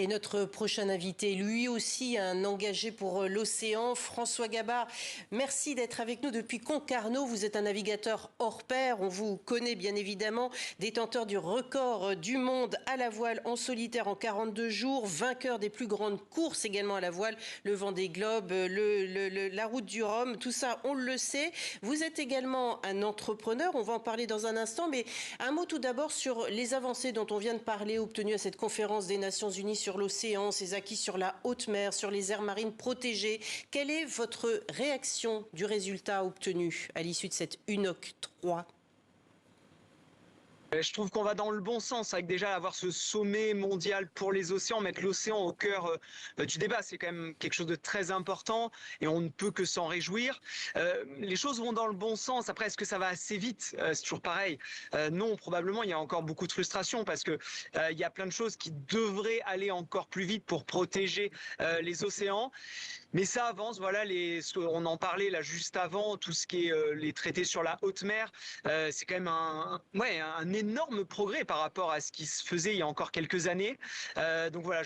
Et notre prochain invité, lui aussi un engagé pour l'océan, François Gabard. Merci d'être avec nous depuis Concarneau. Vous êtes un navigateur hors pair. On vous connaît bien évidemment, détenteur du record du monde à la voile en solitaire en 42 jours, vainqueur des plus grandes courses également à la voile, le Vendée Globe, la Route du Rhum, tout ça on le sait. Vous êtes également un entrepreneur, on va en parler dans un instant, mais un mot tout d'abord sur les avancées dont on vient de parler, obtenues à cette conférence des Nations Unies sur l'océan, ses acquis sur la haute mer, sur les aires marines protégées. Quelle est votre réaction du résultat obtenu à l'issue de cette UNOC 3 ? Je trouve qu'on va dans le bon sens avec déjà avoir ce sommet mondial pour les océans, mettre l'océan au cœur du débat, c'est quand même quelque chose de très important et on ne peut que s'en réjouir. Les choses vont dans le bon sens. Après, est-ce que ça va assez vite? C'est toujours pareil. Non, probablement, il y a encore beaucoup de frustration parce que il y a plein de choses qui devraient aller encore plus vite pour protéger les océans. Mais ça avance, voilà, on en parlait là juste avant, tout ce qui est les traités sur la haute mer, c'est quand même un énorme progrès par rapport à ce qui se faisait il y a encore quelques années. Donc voilà,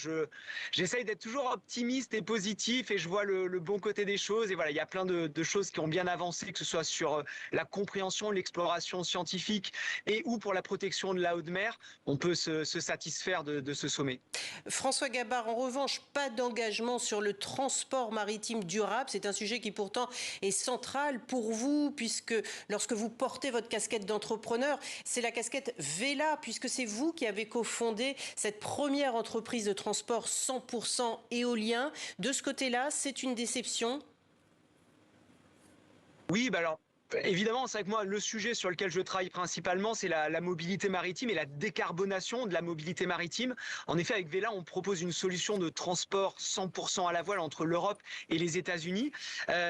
j'essaye d'être toujours optimiste et positif et je vois le bon côté des choses. Et voilà, il y a plein de choses qui ont bien avancé, que ce soit sur la compréhension, l'exploration scientifique et ou pour la protection de la haute mer. On peut se satisfaire de ce sommet. François Gabard, en revanche, pas d'engagement sur le transport maritime durable. C'est un sujet qui pourtant est central pour vous, puisque lorsque vous portez votre casquette d'entrepreneur, c'est la casquette Vela, puisque c'est vous qui avez cofondé cette première entreprise de transport 100% éolien. De ce côté-là, c'est une déception? Oui, bah alors, évidemment, c'est avec moi, le sujet sur lequel je travaille principalement, c'est la mobilité maritime et la décarbonation de la mobilité maritime. En effet, avec Vela, on propose une solution de transport 100% à la voile entre l'Europe et les États-Unis.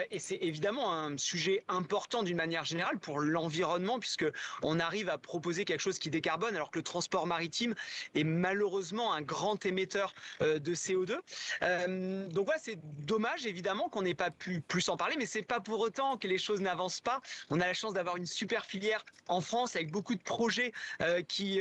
Et c'est évidemment un sujet important d'une manière générale pour l'environnement, puisque on arrive à proposer quelque chose qui décarbone, alors que le transport maritime est malheureusement un grand émetteur de CO2. Donc ouais, c'est dommage évidemment qu'on n'ait pas pu plus en parler, mais c'est pas pour autant que les choses n'avancent pas. On a la chance d'avoir une super filière en France avec beaucoup de projets qui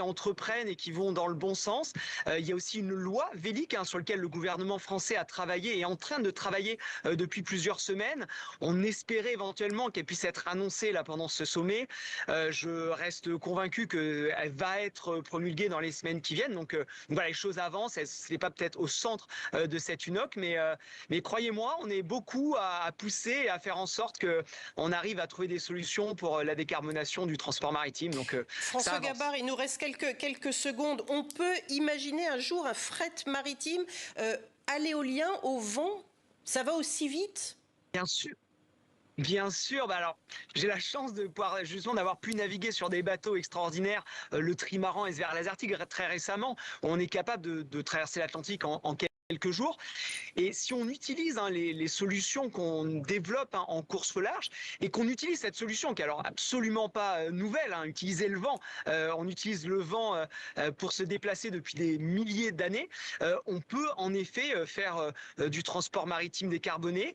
entreprennent et qui vont dans le bon sens. Il y a aussi une loi Vélic sur laquelle le gouvernement français a travaillé et est en train de travailler depuis plusieurs semaines. On espérait éventuellement qu'elle puisse être annoncée là pendant ce sommet. Je reste convaincu qu'elle va être promulguée dans les semaines qui viennent. Donc voilà, les choses avancent. Ce n'est pas peut-être au centre de cette UNOC, mais croyez-moi, on est beaucoup à pousser et à faire en sorte qu'on arrive à trouver des solutions pour la décarbonation du transport maritime. Donc, François Gabard, il nous reste quelques secondes. On peut imaginer un jour un fret maritime à l'éolien, au vent? Ça va aussi vite? Bien sûr. Bien sûr, bah alors j'ai la chance de pouvoir justement d'avoir pu naviguer sur des bateaux extraordinaires, le trimaran et vers l'Arctique très récemment. On est capable de traverser l'Atlantique en quelques jours. Et si on utilise les solutions qu'on développe en course au large et qu'on utilise cette solution qui est alors absolument pas nouvelle, utiliser le vent, on utilise le vent pour se déplacer depuis des milliers d'années, on peut en effet faire du transport maritime décarboné.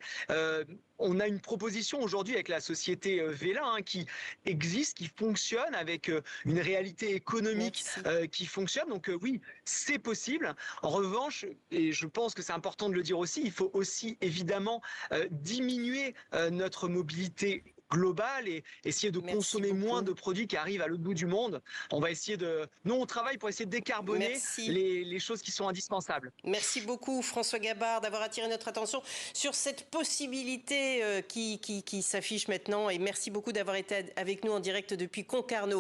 On a une proposition aujourd'hui avec la société Vela qui existe, qui fonctionne avec une réalité économique qui fonctionne. Donc oui, c'est possible. En revanche, et je pense que c'est important de le dire aussi, il faut aussi évidemment diminuer notre mobilité globale et essayer de consommer moins de produits qui arrivent à l'autre bout du monde. On va essayer Nous, on travaille pour essayer de décarboner les choses qui sont indispensables. Merci beaucoup, François Gabard, d'avoir attiré notre attention sur cette possibilité qui s'affiche maintenant. Et merci beaucoup d'avoir été avec nous en direct depuis Concarneau.